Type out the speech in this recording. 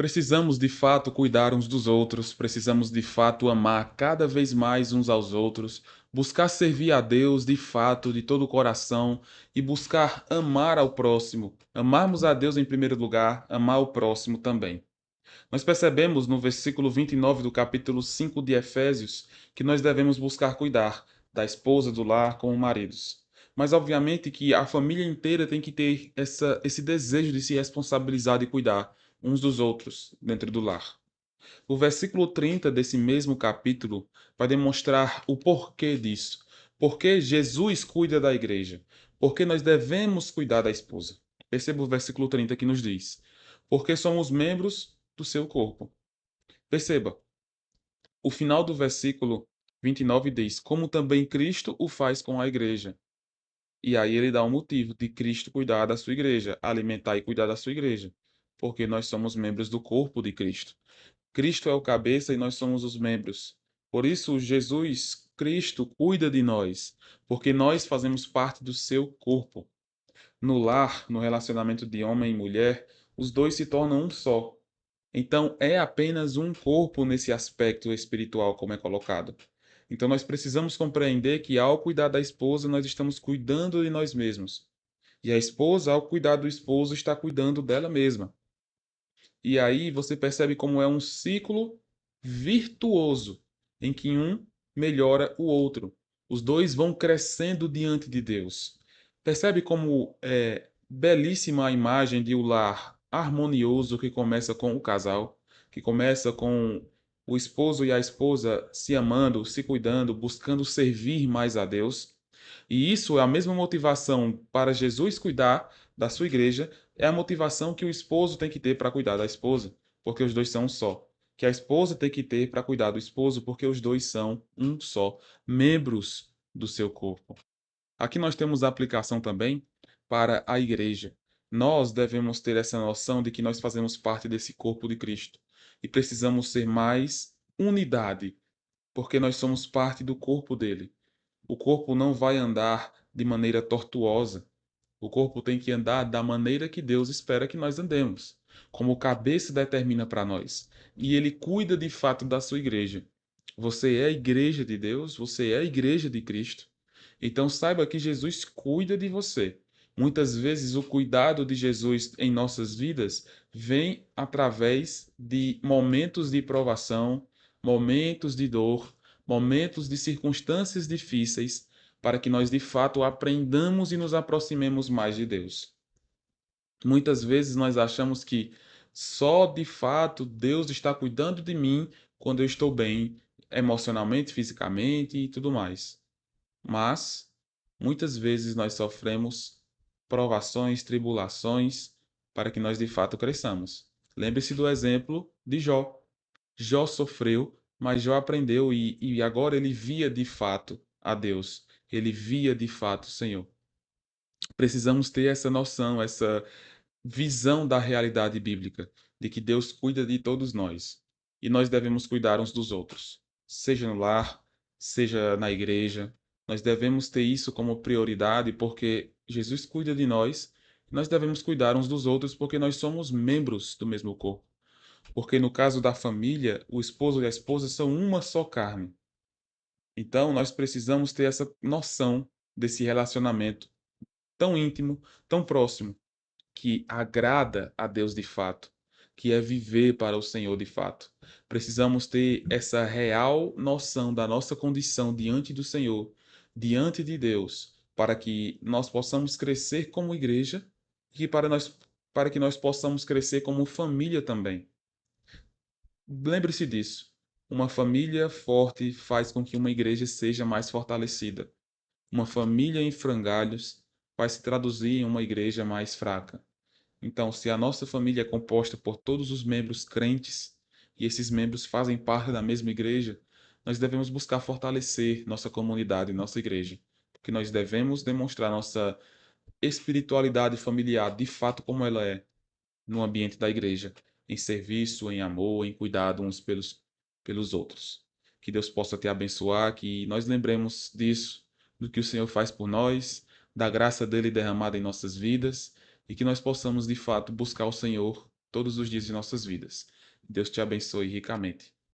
Precisamos de fato cuidar uns dos outros, precisamos de fato amar cada vez mais uns aos outros, buscar servir a Deus de fato, de todo o coração e buscar amar ao próximo. Amarmos a Deus em primeiro lugar, amar o próximo também. Nós percebemos no versículo 29 do capítulo 5 de Efésios que nós devemos buscar cuidar da esposa do lar com os maridos. Mas obviamente que a família inteira tem que ter esse desejo de se responsabilizar e cuidar uns dos outros dentro do lar. O versículo 30 desse mesmo capítulo vai demonstrar o porquê disso. Porque Jesus cuida da igreja. Porque nós devemos cuidar da esposa. Perceba o versículo 30 que nos diz: porque somos membros do seu corpo. Perceba, o final do versículo 29 diz: como também Cristo o faz com a igreja. E aí ele dá um motivo de Cristo cuidar da sua igreja, alimentar e cuidar da sua igreja. Porque nós somos membros do corpo de Cristo. Cristo é o cabeça e nós somos os membros. Por isso, Jesus, Cristo, cuida de nós, porque nós fazemos parte do seu corpo. No lar, no relacionamento de homem e mulher, os dois se tornam um só. Então, é apenas um corpo nesse aspecto espiritual, como é colocado. Então, nós precisamos compreender que, ao cuidar da esposa, nós estamos cuidando de nós mesmos. E a esposa, ao cuidar do esposo, está cuidando dela mesma. E aí você percebe como é um ciclo virtuoso, em que um melhora o outro. Os dois vão crescendo diante de Deus. Percebe como é belíssima a imagem de um lar harmonioso que começa com o casal, que começa com o esposo e a esposa se amando, se cuidando, buscando servir mais a Deus. E isso é a mesma motivação para Jesus cuidar da sua igreja, é a motivação que o esposo tem que ter para cuidar da esposa, porque os dois são um só. Que a esposa tem que ter para cuidar do esposo, porque os dois são um só, membros do seu corpo. Aqui nós temos a aplicação também para a igreja. Nós devemos ter essa noção de que nós fazemos parte desse corpo de Cristo e precisamos ser mais unidade, porque nós somos parte do corpo dele. O corpo não vai andar de maneira tortuosa. O corpo tem que andar da maneira que Deus espera que nós andemos, como o cabeça determina para nós. E ele cuida de fato da sua igreja. Você é a igreja de Deus, você é a igreja de Cristo. Então saiba que Jesus cuida de você. Muitas vezes o cuidado de Jesus em nossas vidas vem através de momentos de provação, momentos de dor, momentos de circunstâncias difíceis, para que nós de fato aprendamos e nos aproximemos mais de Deus. Muitas vezes nós achamos que só de fato Deus está cuidando de mim quando eu estou bem emocionalmente, fisicamente e tudo mais. Mas muitas vezes nós sofremos provações, tribulações, para que nós de fato cresçamos. Lembre-se do exemplo de Jó. Jó sofreu, mas Jó aprendeu e agora ele via de fato a Deus. Ele via de fato o Senhor. Precisamos ter essa noção, essa visão da realidade bíblica, de que Deus cuida de todos nós. E nós devemos cuidar uns dos outros, seja no lar, seja na igreja. Nós devemos ter isso como prioridade, porque Jesus cuida de nós. Nós devemos cuidar uns dos outros, porque nós somos membros do mesmo corpo. Porque no caso da família, o esposo e a esposa são uma só carne. Então, nós precisamos ter essa noção desse relacionamento tão íntimo, tão próximo, que agrada a Deus de fato, que é viver para o Senhor de fato. Precisamos ter essa real noção da nossa condição diante do Senhor, diante de Deus, para que nós possamos crescer como igreja e para que nós possamos crescer como família também. Lembre-se disso. Uma família forte faz com que uma igreja seja mais fortalecida. Uma família em frangalhos vai se traduzir em uma igreja mais fraca. Então, se a nossa família é composta por todos os membros crentes e esses membros fazem parte da mesma igreja, nós devemos buscar fortalecer nossa comunidade, nossa igreja, porque nós devemos demonstrar nossa espiritualidade familiar de fato como ela é no ambiente da igreja, em serviço, em amor, em cuidado uns pelos outros. Que Deus possa te abençoar, que nós lembremos disso, do que o Senhor faz por nós, da graça dele derramada em nossas vidas, e que nós possamos de fato buscar o Senhor todos os dias de nossas vidas. Deus te abençoe ricamente.